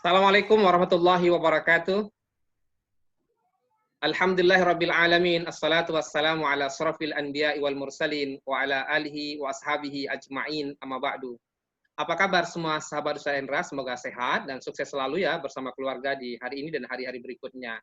Assalamualaikum warahmatullahi wabarakatuh. Alhamdulillahirabbil alamin. Assalatu wassalamu ala asrofil anbiya'i wal mursalin wa ala alihi wa ashabihi ajma'in, amma ba'du. Apa kabar semua sahabat Ustaz Hendra? Semoga sehat dan sukses selalu ya bersama keluarga di hari ini dan hari-hari berikutnya.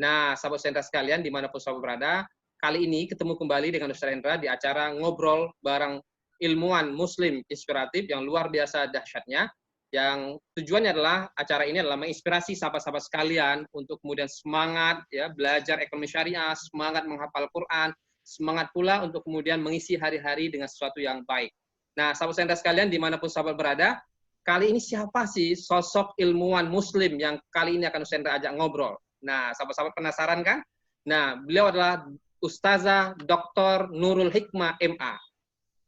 Nah, sahabat Ustaz Hendra sekalian dimanapun sahabat berada, kali ini ketemu kembali dengan Ustaz Hendra di acara ngobrol bareng ilmuwan muslim inspiratif yang luar biasa dahsyatnya, yang tujuannya adalah acara ini adalah menginspirasi sahabat-sahabat sekalian untuk kemudian semangat ya belajar ekonomi syariah, semangat menghafal Quran, semangat pula untuk kemudian mengisi hari-hari dengan sesuatu yang baik. Nah, sahabat Hendra sekalian dimanapun sahabat berada, kali ini siapa sih sosok ilmuwan muslim yang kali ini akan Hendra ajak ngobrol? Nah, sahabat-sahabat penasaran kan? Nah, beliau adalah Ustazah Dr. Nurul Hikmah MA.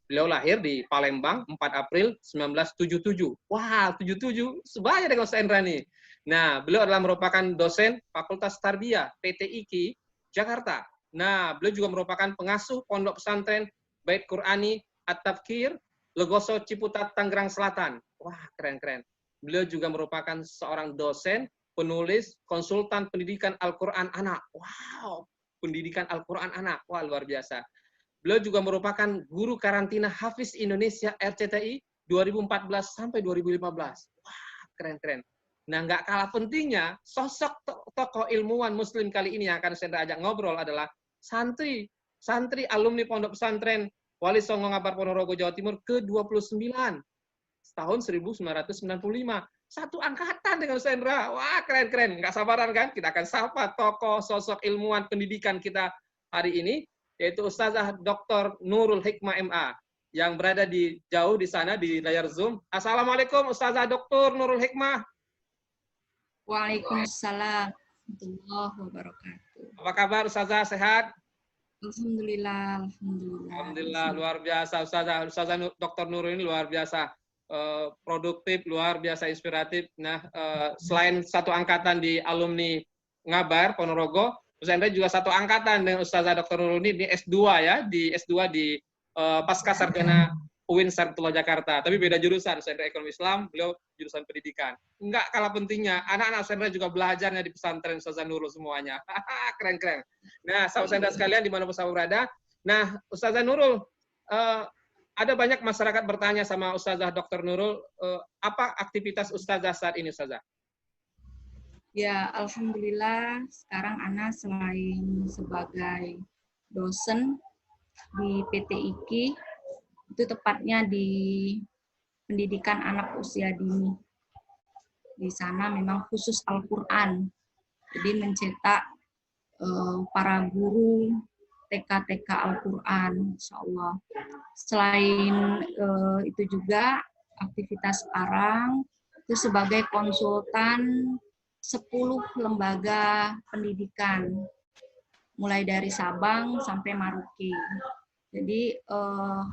Beliau lahir di Palembang 4 April 1977. Wah, 77 sebaya dengan Ustaz Hendra nih. Nah, beliau adalah merupakan dosen Fakultas Tarbiyah PT IKI Jakarta. Nah, beliau juga merupakan pengasuh Pondok Pesantren Bait Qur'ani At-Tafkir Legoso Ciputat Tangerang Selatan. Wah, keren-keren. Beliau juga merupakan seorang dosen, penulis, konsultan pendidikan Al-Qur'an anak. Wow, pendidikan Al-Qur'an anak. Wah, luar biasa. Beliau juga merupakan guru karantina Hafiz Indonesia RCTI 2014 sampai 2015. Wah, keren-keren. Nah, nggak kalah pentingnya, sosok tokoh ilmuwan muslim kali ini yang akan saya ajak ngobrol adalah santri alumni Pondok Pesantren Wali Songo Ngabar Ponorogo Jawa Timur ke-29 tahun 1995. Satu angkatan dengan Ustaz Hendra. Wah, keren-keren. Nggak sabaran kan? Kita akan sapa tokoh sosok ilmuwan pendidikan kita hari ini, yaitu Ustazah Dr. Nurul Hikmah MA yang berada di jauh di sana di layar Zoom. Assalamualaikum Ustazah Dr. Nurul Hikmah. Waalaikumsalam warahmatullahi wabarakatuh. Apa kabar Ustazah, sehat? Alhamdulillah, Alhamdulillah, luar biasa Ustazah Dr. Nurul ini luar biasa produktif, luar biasa inspiratif. Nah, selain satu angkatan di alumni Ngabar Ponorogo, Ustaz Hendra juga satu angkatan dengan Ustazah Dr. Nurul ini di S2 ya, di S2 di Pasca Sarjana UIN Sarjana Jakarta. Tapi beda jurusan, Ustaz Hendra ekonomi Islam, beliau jurusan pendidikan. Enggak kalah pentingnya, anak-anak Ustaz Hendra juga belajarnya di pesantren Ustazah Nurul semuanya. Keren-keren. Nah, sahabat Hendra sekalian dimanapun sahabat berada. Nah, Ustazah Nurul, ada banyak masyarakat bertanya sama Ustazah Dr. Nurul, apa aktivitas Ustazah saat ini, Ustazah? Ya, alhamdulillah sekarang Ana selain sebagai dosen di PT IKI, itu tepatnya di pendidikan anak usia dini. Di sana memang khusus Al-Quran, jadi mencetak para guru TK-TK Al-Quran, insya Allah. Selain itu juga aktivitas sekarang itu sebagai konsultan 10 lembaga pendidikan, mulai dari Sabang sampai Maroke. Jadi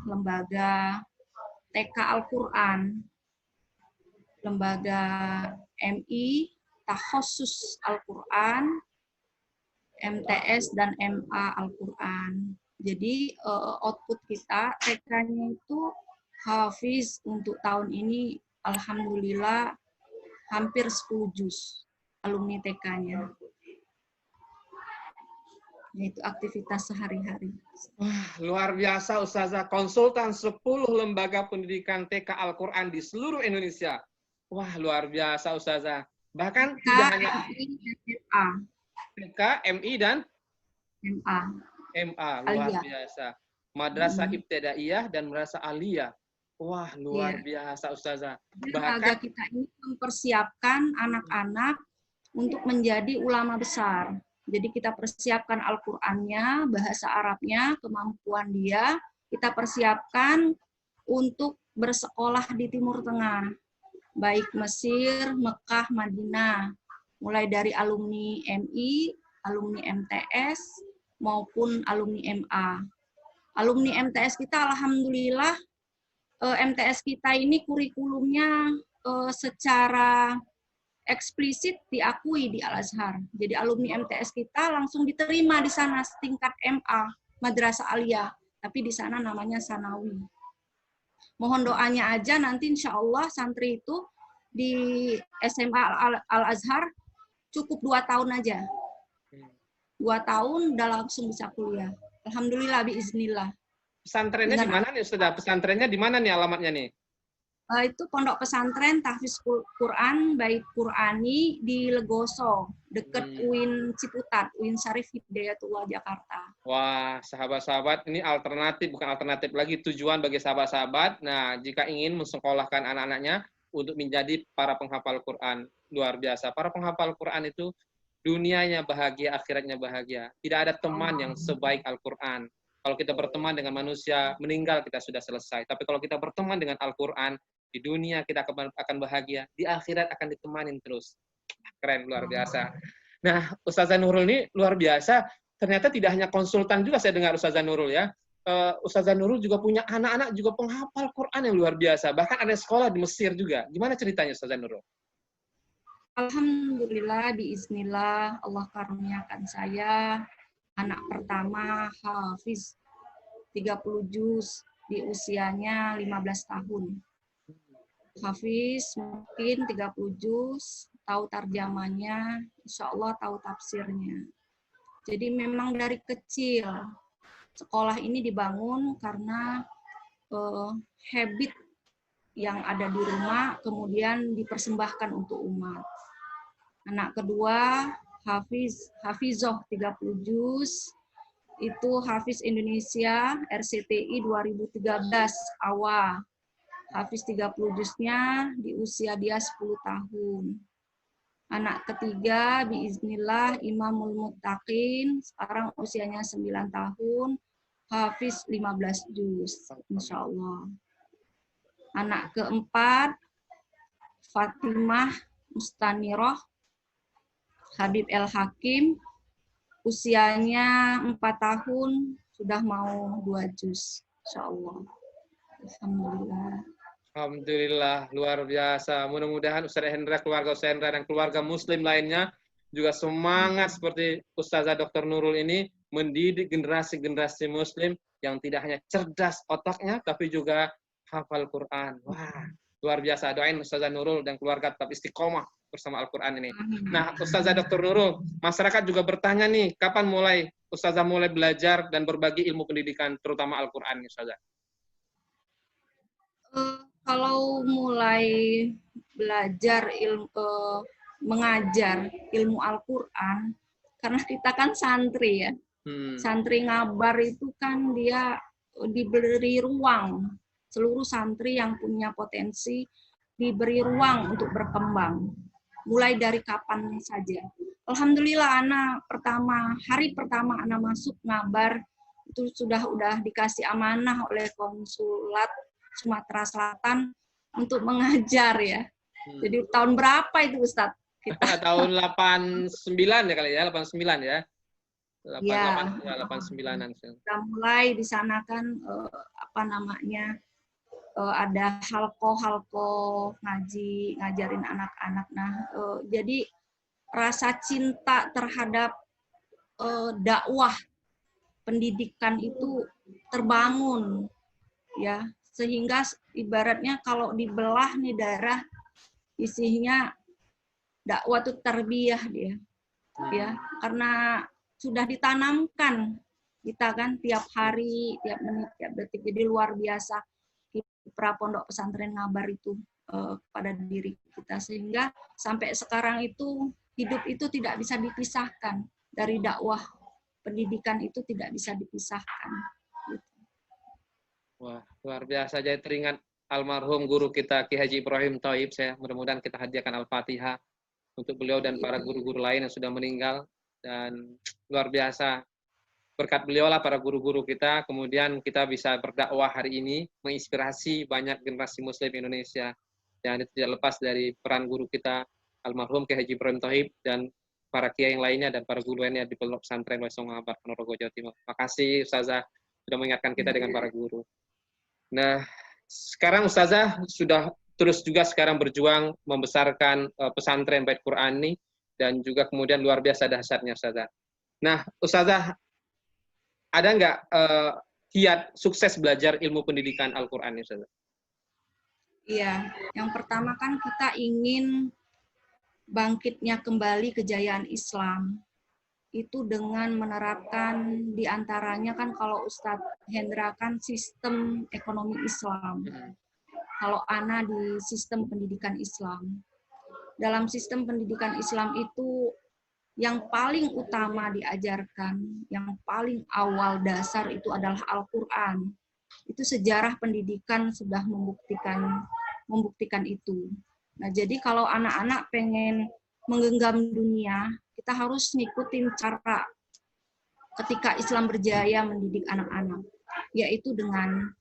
lembaga TK Al-Quran, lembaga MI, Takhusus Al-Quran, MTS dan MA Al-Quran. Jadi output kita TK-nya itu hafiz untuk tahun ini alhamdulillah hampir 10 juz alumni TK-nya. Itu aktivitas sehari-hari. Wah, luar biasa Ustazah, konsultan 10 lembaga pendidikan TK Al-Quran di seluruh Indonesia. Wah, luar biasa Ustazah. Bahkan tidak hanya TK, MI dan MA, luar biasa. Madrasah Ibtidaiyah dan Madrasah Aliyah. Wah, luar biasa Ustazah. Bahkan kita ini mempersiapkan anak-anak untuk menjadi ulama besar. Jadi kita persiapkan Al-Qur'annya, bahasa Arabnya, kemampuan dia, kita persiapkan untuk bersekolah di Timur Tengah, baik Mesir, Mekah, Madinah, mulai dari alumni MI, alumni MTS, maupun alumni MA. Alumni MTS kita alhamdulillah, MTS kita ini kurikulumnya secara eksplisit diakui di Al-Azhar. Jadi alumni MTS kita langsung diterima di sana setingkat MA, Madrasah Aliyah, tapi di sana namanya Sanawi. Mohon doanya aja nanti insya Allah santri itu di SMA Al-Azhar cukup 2 tahun aja. 2 tahun udah langsung bisa kuliah. Alhamdulillah, biiznillah. Pesantrennya di mana nih, Ustazah? Pesantrennya di mana nih alamatnya nih? Itu pondok pesantren Tahfiz Quran Bait Qurani di Legoso, deket UIN Ciputat, UIN Syarif Hidayatullah Jakarta. Wah, sahabat-sahabat, ini alternatif, bukan alternatif lagi, tujuan bagi sahabat-sahabat. Nah, jika ingin mensekolahkan anak-anaknya untuk menjadi para penghafal Quran, luar biasa. Para penghafal Quran itu dunianya bahagia, akhiratnya bahagia. Tidak ada teman yang sebaik Al-Quran. Kalau kita berteman dengan manusia, meninggal kita sudah selesai. Tapi kalau kita berteman dengan Al-Quran, di dunia kita akan bahagia, di akhirat akan ditemanin terus. Keren, luar biasa. Nah, Ustazah Nurul ini luar biasa. Ternyata tidak hanya konsultan juga saya dengar Ustazah Nurul ya. Ustazah Nurul juga punya anak-anak juga penghafal Quran yang luar biasa. Bahkan ada sekolah di Mesir juga. Gimana ceritanya Ustazah Nurul? Alhamdulillah, biiznillah Allah karuniakan saya anak pertama Hafiz 30 juz di usianya 15 tahun. Hafiz mungkin 30 juz, tahu tarjamannya, insya Allah tahu tafsirnya. Jadi memang dari kecil sekolah ini dibangun karena habit yang ada di rumah kemudian dipersembahkan untuk umat. Anak kedua Hafizoh 30 juz, itu Hafiz Indonesia RCTI 2013 awal. Hafiz 30 juznya di usia dia 10 tahun. Anak ketiga biiznillah Imamul Muttaqin, sekarang usianya 9 tahun, Hafiz 15 juz, insya Allah. Anak keempat Fatimah Mustaniroh Habib El Hakim, usianya 4 tahun, sudah mau 2 juz, insya Allah. Alhamdulillah. Alhamdulillah, luar biasa. Mudah-mudahan Ustaz Hendra, keluarga Ustaz Hendra, dan keluarga muslim lainnya juga semangat seperti Ustazah Dr. Nurul ini mendidik generasi-generasi muslim yang tidak hanya cerdas otaknya, tapi juga hafal Quran. Wah, luar biasa. Doain Ustazah Nurul dan keluarga tetap istiqomah bersama Al-Quran ini. Nah, Ustazah Dr. Nurul, masyarakat juga bertanya nih, kapan mulai Ustazah mulai belajar dan berbagi ilmu pendidikan, terutama Al-Quran, Ustazah? Kalau mulai belajar mengajar ilmu Al-Quran, karena kita kan santri ya, santri ngabar itu kan dia diberi ruang, seluruh santri yang punya potensi diberi ruang untuk berkembang, mulai dari kapan saja. Alhamdulillah hari pertama anak masuk ngabar itu sudah dikasih amanah oleh konsulat Sumatera Selatan untuk mengajar ya. Jadi tahun berapa itu Ustadz? Kita tahun 89 ya kali ya, 89 ya. 89-an. Kita mulai di sana kan ada halko ngajarin anak-anak. Nah, jadi rasa cinta terhadap dakwah pendidikan itu terbangun ya. Sehingga ibaratnya kalau dibelah nih daerah isinya dakwah itu tarbiyah dia, ya karena sudah ditanamkan kita kan tiap hari, tiap menit, tiap detik, jadi luar biasa kiprah pondok pesantren ngabar itu pada diri kita sehingga sampai sekarang itu hidup itu tidak bisa dipisahkan dari dakwah pendidikan itu tidak bisa dipisahkan. Wah, luar biasa. Jadi teringat almarhum guru kita Ki Haji Ibrahim Thaib. Saya mudah-mudahan kita hadiahkan Al-Fatihah untuk beliau dan para guru-guru lain yang sudah meninggal. Dan luar biasa. Berkat beliau lah para guru-guru kita, kemudian kita bisa berdakwah hari ini, menginspirasi banyak generasi muslim Indonesia. Dan itu tidak lepas dari peran guru kita, almarhum Ki Haji Ibrahim Thaib, dan para kiai yang lainnya, dan para guru lainnya di Pondok Pesantren Waisong Ngabar, Ponorogo, Jawa Timur. Makasih Ustazah sudah mengingatkan kita dengan para guru. Nah, sekarang Ustazah sudah terus juga sekarang berjuang membesarkan pesantren Bait Quran ini, dan juga kemudian luar biasa dahsyatnya Ustazah. Nah, Ustazah, ada nggak kiat sukses belajar ilmu pendidikan Al-Quran ini Ustazah? Iya, yang pertama kan kita ingin bangkitnya kembali kejayaan Islam. Itu dengan menerapkan diantaranya kan kalau Ustadz Hendra kan sistem ekonomi Islam. Kalau Ana di sistem pendidikan Islam. Dalam sistem pendidikan Islam itu yang paling utama diajarkan, yang paling awal dasar itu adalah Al-Quran. Itu sejarah pendidikan sudah membuktikan itu. Nah, jadi kalau anak-anak pengen menggenggam dunia, kita harus ngikutin cara ketika Islam berjaya mendidik anak-anak, yaitu dengan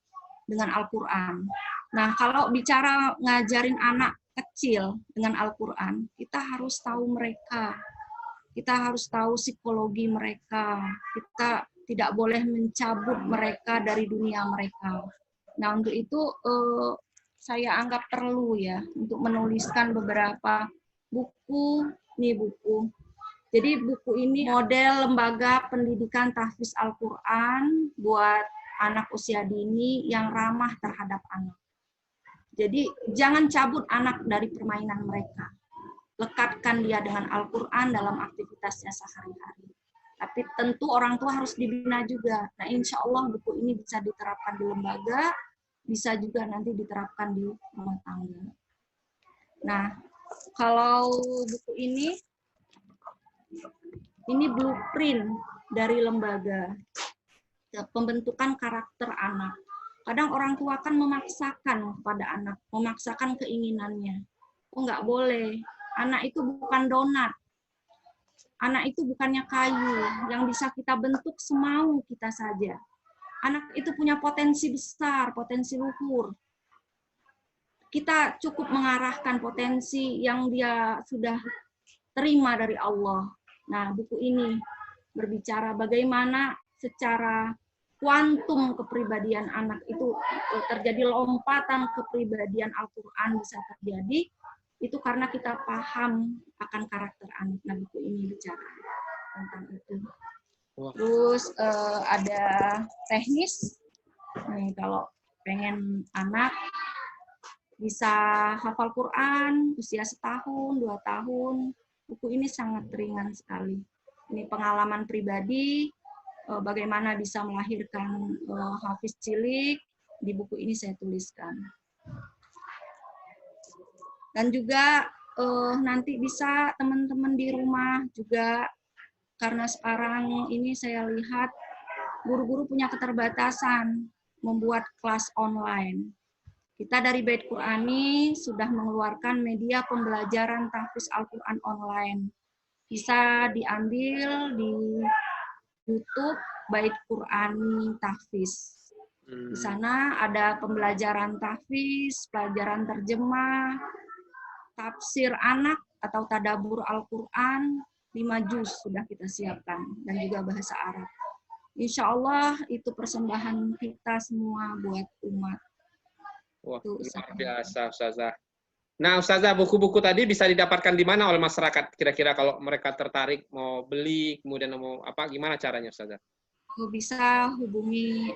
Al-Quran. Nah, kalau bicara ngajarin anak kecil dengan Al-Quran, kita harus tahu mereka. Kita harus tahu psikologi mereka. Kita tidak boleh mencabut mereka dari dunia mereka. Nah, untuk itu saya anggap perlu ya untuk menuliskan beberapa buku. Nih buku. Jadi buku ini model lembaga pendidikan tahfiz Al-Quran buat anak usia dini yang ramah terhadap anak. Jadi jangan cabut anak dari permainan mereka. Lekatkan dia dengan Al-Quran dalam aktivitasnya sehari-hari. Tapi tentu orang tua harus dibina juga. Nah, insya Allah buku ini bisa diterapkan di lembaga, bisa juga nanti diterapkan di rumah tangga. Nah, kalau buku ini blueprint dari lembaga pembentukan karakter anak. Kadang orang tua kan memaksakan kepada anak, memaksakan keinginannya. Oh, nggak boleh. Anak itu bukan donat. Anak itu bukannya kayu yang bisa kita bentuk semau kita saja. Anak itu punya potensi besar, potensi luhur. Kita cukup mengarahkan potensi yang dia sudah terima dari Allah. Nah, buku ini berbicara bagaimana secara kuantum kepribadian anak itu terjadi lompatan kepribadian Al-Quran bisa terjadi, itu karena kita paham akan karakter anak. Nah, buku ini bicara tentang itu. Terus ada teknis, nih kalau pengen anak bisa hafal Quran usia 1 tahun, 2 tahun, buku ini sangat ringan sekali. Ini pengalaman pribadi, bagaimana bisa melahirkan hafiz cilik, di buku ini saya tuliskan. Dan juga nanti bisa teman-teman di rumah juga, karena sekarang ini saya lihat guru-guru punya keterbatasan membuat kelas online. Kita dari Bait Qur'ani sudah mengeluarkan media pembelajaran tahfiz Al-Quran online. Bisa diambil di YouTube Bait Qur'ani Tahfiz. Di sana ada pembelajaran tahfiz, pelajaran terjemah, tafsir anak atau tadabbur Al-Quran, 5 juz sudah kita siapkan, dan juga bahasa Arab. Insya Allah itu persembahan kita semua buat umat. Wah, luar biasa Ustazah. Nah, Ustazah, buku-buku tadi bisa didapatkan di mana oleh masyarakat? Kira-kira kalau mereka tertarik mau beli, kemudian mau apa, gimana caranya Ustazah? Bisa hubungi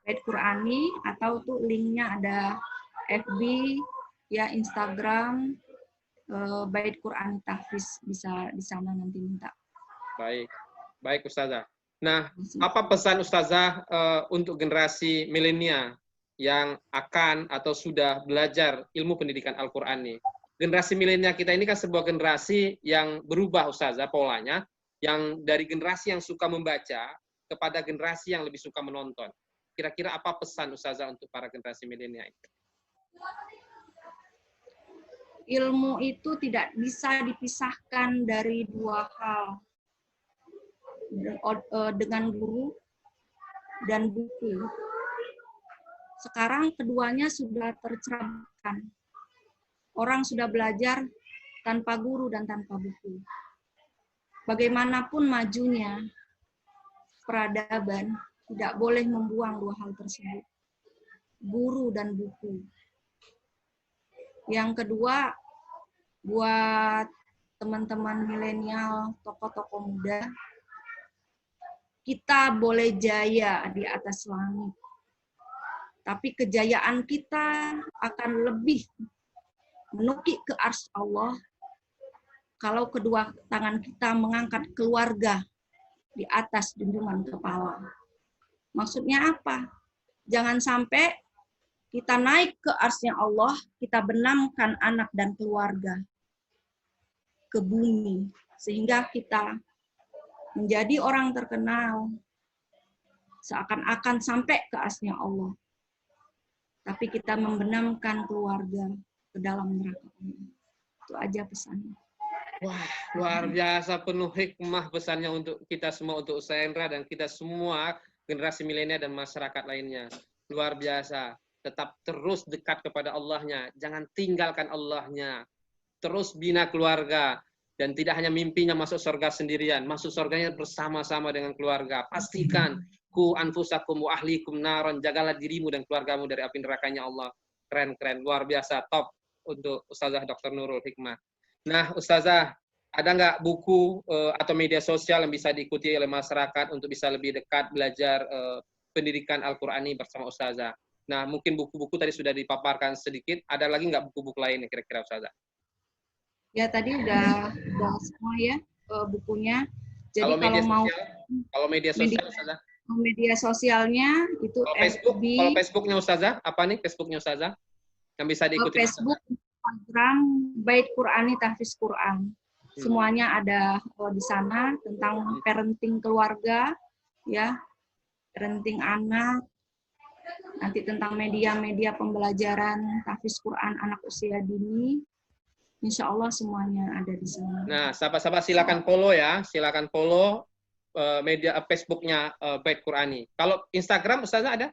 Bait Qur'ani, atau tuh linknya ada FB, ya Instagram, Bait Qur'ani Tahfiz, bisa di sana nanti minta. Baik, baik Ustazah. Nah, apa pesan Ustazah untuk generasi milenial yang akan atau sudah belajar ilmu pendidikan Al-Quran nih? Generasi milenial kita ini kan sebuah generasi yang berubah Ustazah polanya, yang dari generasi yang suka membaca kepada generasi yang lebih suka menonton. Kira-kira apa pesan Ustazah untuk para generasi milenial ini? Ilmu itu tidak bisa dipisahkan dari 2 hal, dengan guru dan buku. Sekarang keduanya sudah tercerabkan. Orang sudah belajar tanpa guru dan tanpa buku. Bagaimanapun majunya peradaban, tidak boleh membuang 2 hal tersebut, guru dan buku. Yang kedua, buat teman-teman milenial, tokoh-tokoh muda, kita boleh jaya di atas langit, Tapi kejayaan kita akan lebih menukik ke arsy Allah kalau kedua tangan kita mengangkat keluarga di atas junjungan kepala. Maksudnya apa? Jangan sampai kita naik ke arsy Allah, kita benamkan anak dan keluarga ke bumi, sehingga kita menjadi orang terkenal, seakan-akan sampai ke arsy Allah. Tapi kita membenamkan keluarga ke dalam neraka. Itu aja pesannya. Wah, luar biasa, penuh hikmah pesannya untuk kita semua, untuk Ustaz Hendra dan kita semua generasi milenial dan masyarakat lainnya. Luar biasa. Tetap terus dekat kepada Allahnya, jangan tinggalkan Allahnya. Terus bina keluarga, dan tidak hanya mimpinya masuk surga sendirian, masuk surganya bersama-sama dengan keluarga. Pastikan ku anfusakum wa ahlikum naron, jagalah dirimu dan keluargamu dari api nerakanya Allah. Keren, luar biasa, top untuk Ustazah Dr. Nurul Hikmah. Nah, Ustazah, ada nggak buku atau media sosial yang bisa diikuti oleh masyarakat untuk bisa lebih dekat belajar pendidikan Al-Qur'ani bersama Ustazah? Nah, mungkin buku-buku tadi sudah dipaparkan sedikit. Ada lagi nggak buku-buku lain kira-kira, Ustazah? Ya, tadi udah semua ya bukunya. Jadi kalau media sosial, Ustazah? Media sosialnya itu kalau Facebooknya Ustazah, apa nih Facebooknya Ustazah? Yang bisa diikuti? Facebook, Instagram, Bait Qur'ani Tahfiz Quran. Semuanya ada di sana tentang parenting keluarga, ya, parenting anak, nanti tentang media-media pembelajaran tahfiz Quran anak usia dini. Insya Allah semuanya ada di sana. Nah, sahabat-sahabat silakan follow ya, silakan follow media Facebooknya Bait Qur'ani. Kalau Instagram Ustazah ada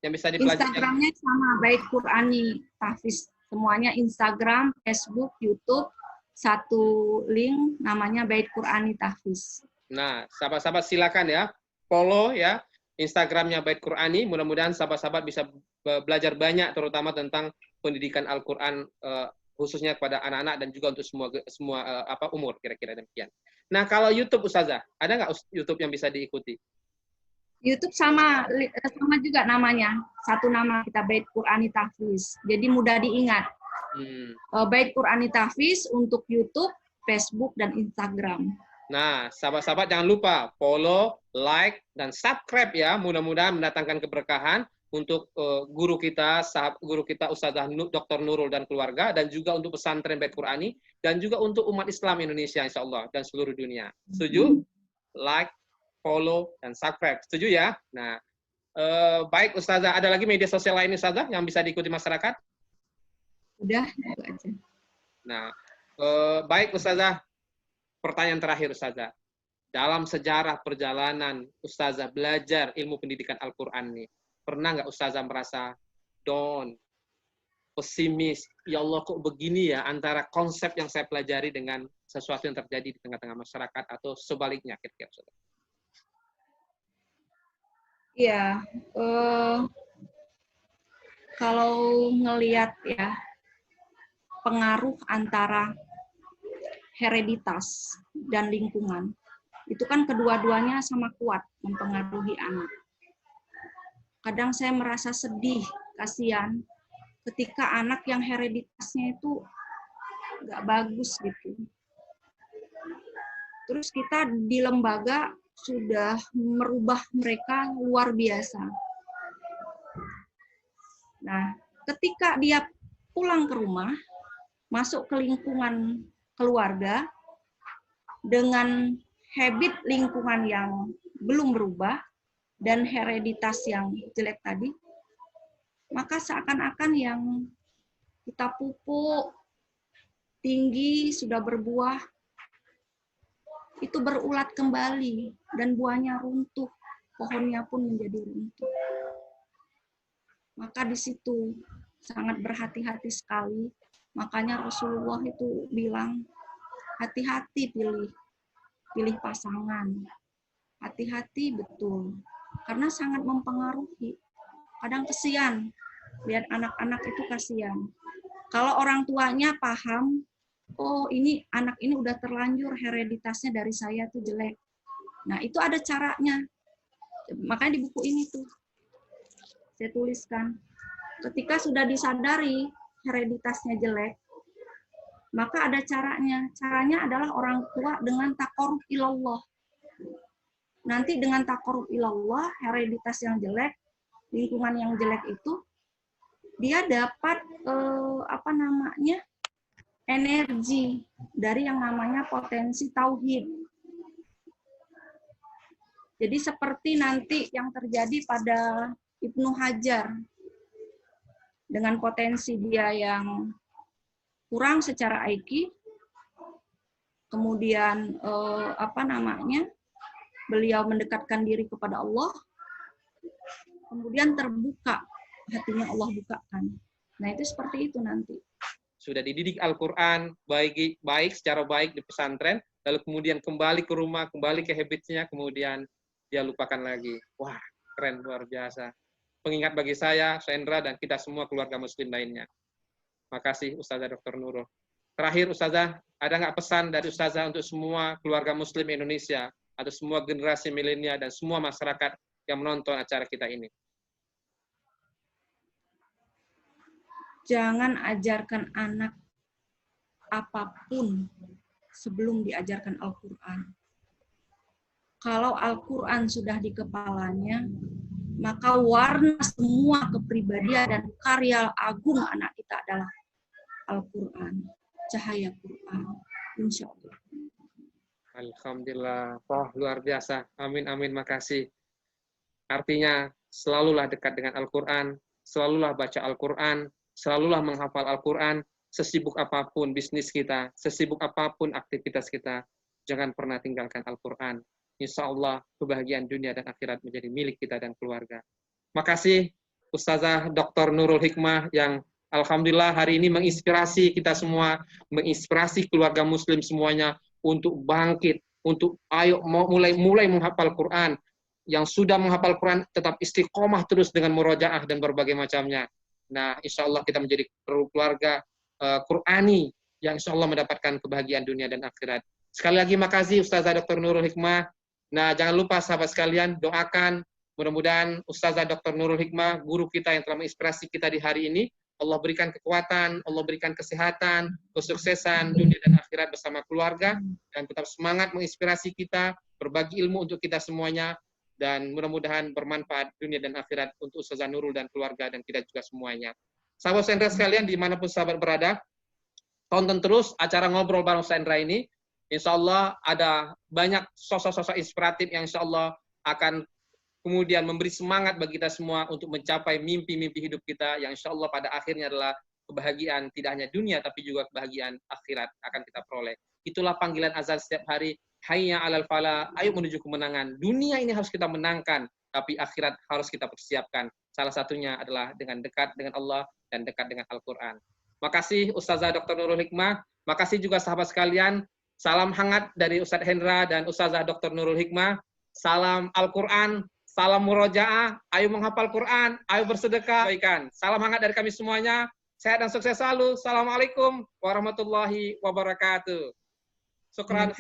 yang bisa dipelajari? Instagramnya sama, Bait Qur'ani Tahfiz. Semuanya Instagram, Facebook, YouTube, satu link namanya Bait Qur'ani Tahfiz. Nah, sahabat-sahabat silakan ya, follow ya Instagramnya Bait Qur'ani. Mudah-mudahan sahabat-sahabat bisa belajar banyak, terutama tentang pendidikan Al-Quran, khususnya kepada anak-anak dan juga untuk semua umur, kira-kira demikian. Nah, kalau YouTube Ustazah, ada nggak YouTube yang bisa diikuti? YouTube sama juga namanya, satu nama kita, Bait Qur'ani Tahfiz. Jadi mudah diingat. Bait Qur'ani Tahfiz untuk YouTube, Facebook, dan Instagram. Nah, sahabat-sahabat jangan lupa follow, like, dan subscribe ya. Mudah-mudahan mendatangkan keberkahan untuk guru kita Ustazah Dr. Nurul dan keluarga, dan juga untuk pesantren Bait Qur'ani, dan juga untuk umat Islam Indonesia insya Allah dan seluruh dunia. Setuju? Like, follow, dan subscribe. Setuju ya? Nah, baik Ustazah, ada lagi media sosial lain Ustazah yang bisa diikuti masyarakat? Udah, itu aja. Nah, baik Ustazah, pertanyaan terakhir Ustazah. Dalam sejarah perjalanan Ustazah belajar ilmu pendidikan Al-Quran nih, pernah nggak Ustazah merasa down, pesimis, ya Allah kok begini ya antara konsep yang saya pelajari dengan sesuatu yang terjadi di tengah-tengah masyarakat, atau sebaliknya kira-kira Ustazah? Iya, kalau ngelihat ya pengaruh antara hereditas dan lingkungan, itu kan kedua-duanya sama kuat mempengaruhi anak. Kadang saya merasa sedih, kasihan, ketika anak yang hereditasnya itu nggak bagus gitu. Terus kita di lembaga sudah merubah mereka luar biasa. Nah, ketika dia pulang ke rumah, masuk ke lingkungan keluarga, dengan habit lingkungan yang belum berubah, dan hereditas yang jelek tadi, maka seakan-akan yang kita pupuk tinggi, sudah berbuah, itu berulat kembali dan buahnya runtuh, pohonnya pun menjadi runtuh. Maka di situ sangat berhati-hati sekali. Makanya Rasulullah itu bilang, hati-hati pilih pasangan. Hati-hati betul. Karena sangat mempengaruhi. Kadang kasihan, lihat anak-anak itu kasihan. Kalau orang tuanya paham, oh ini anak ini udah terlanjur hereditasnya dari saya tuh jelek. Nah itu ada caranya. Makanya di buku ini tuh Saya tuliskan. Ketika sudah disadari hereditasnya jelek, maka ada caranya. Caranya adalah orang tua dengan takorub ilallah. Nanti dengan takorub ilallah, hereditas yang jelek, lingkungan yang jelek itu, dia dapat energi dari yang namanya potensi tauhid. Jadi seperti nanti yang terjadi pada Ibnu Hajar, dengan potensi dia yang kurang secara IQ, kemudian beliau mendekatkan diri kepada Allah, kemudian terbuka hatinya, Allah bukakan. Nah itu seperti itu nanti. Sudah dididik Al-Quran baik secara baik di pesantren, lalu kemudian kembali ke rumah, kembali ke habitsnya, kemudian dia lupakan lagi. Wah, keren, luar biasa. Pengingat bagi saya, Shendra, dan kita semua keluarga muslim lainnya. Makasih Ustazah Dr. Nurul. Terakhir Ustazah, ada nggak pesan dari Ustazah untuk semua keluarga muslim Indonesia, atau semua generasi milenial dan semua masyarakat yang menonton acara kita ini? Jangan ajarkan anak apapun sebelum diajarkan Al-Quran. Kalau Al-Quran sudah di kepalanya, maka warna semua kepribadian dan karya agung anak kita adalah Al-Quran, cahaya Quran. Insya Allah. Alhamdulillah. Oh, luar biasa. Amin, amin. Makasih. Artinya, selalulah dekat dengan Al-Quran, selalulah baca Al-Quran, selalulah menghafal Al-Quran, sesibuk apapun bisnis kita, sesibuk apapun aktivitas kita, jangan pernah tinggalkan Al-Quran. Insya Allah, kebahagiaan dunia dan akhirat menjadi milik kita dan keluarga. Makasih, Ustazah Dr. Nurul Hikmah, yang alhamdulillah hari ini menginspirasi kita semua, menginspirasi keluarga muslim semuanya untuk bangkit, untuk ayo mulai menghafal Quran. Yang sudah menghafal Quran tetap istiqomah terus dengan murojaah dan berbagai macamnya. Nah, insya Allah kita menjadi keluarga Qurani yang insya Allah mendapatkan kebahagiaan dunia dan akhirat. Sekali lagi makasih Ustazah Dr. Nurul Hikmah. Nah, jangan lupa sahabat sekalian, doakan mudah-mudahan Ustazah Dr. Nurul Hikmah, guru kita yang telah menginspirasi kita di hari ini, Allah berikan kekuatan, Allah berikan kesehatan, kesuksesan dunia dan akhirat bersama keluarga, dan tetap semangat menginspirasi kita, berbagi ilmu untuk kita semuanya, dan mudah-mudahan bermanfaat dunia dan akhirat untuk Ustazah Nurul dan keluarga dan kita juga semuanya. Sahabat Shendra sekalian, dimanapun sahabat berada, tonton terus acara Ngobrol Bareng Shendra ini. Insya Allah ada banyak sosok-sosok inspiratif yang insya Allah akan kemudian memberi semangat bagi kita semua untuk mencapai mimpi-mimpi hidup kita yang insya Allah pada akhirnya adalah kebahagiaan tidak hanya dunia tapi juga kebahagiaan akhirat akan kita peroleh. Itulah panggilan azan setiap hari. Hayya 'alal falah, ayo menuju kemenangan. Dunia ini harus kita menangkan, tapi akhirat harus kita persiapkan. Salah satunya adalah dengan dekat dengan Allah dan dekat dengan Al-Quran. Makasih Ustazah Dr. Nurul Hikmah. Makasih juga sahabat sekalian. Salam hangat dari Ustadz Hendra dan Ustazah Dr. Nurul Hikmah. Salam Al-Quran, salam murojaah, ayo menghafal Quran, ayo bersedekah. Salam hangat dari kami semuanya. Sehat dan sukses selalu. Assalamualaikum warahmatullahi wabarakatuh. Syukran.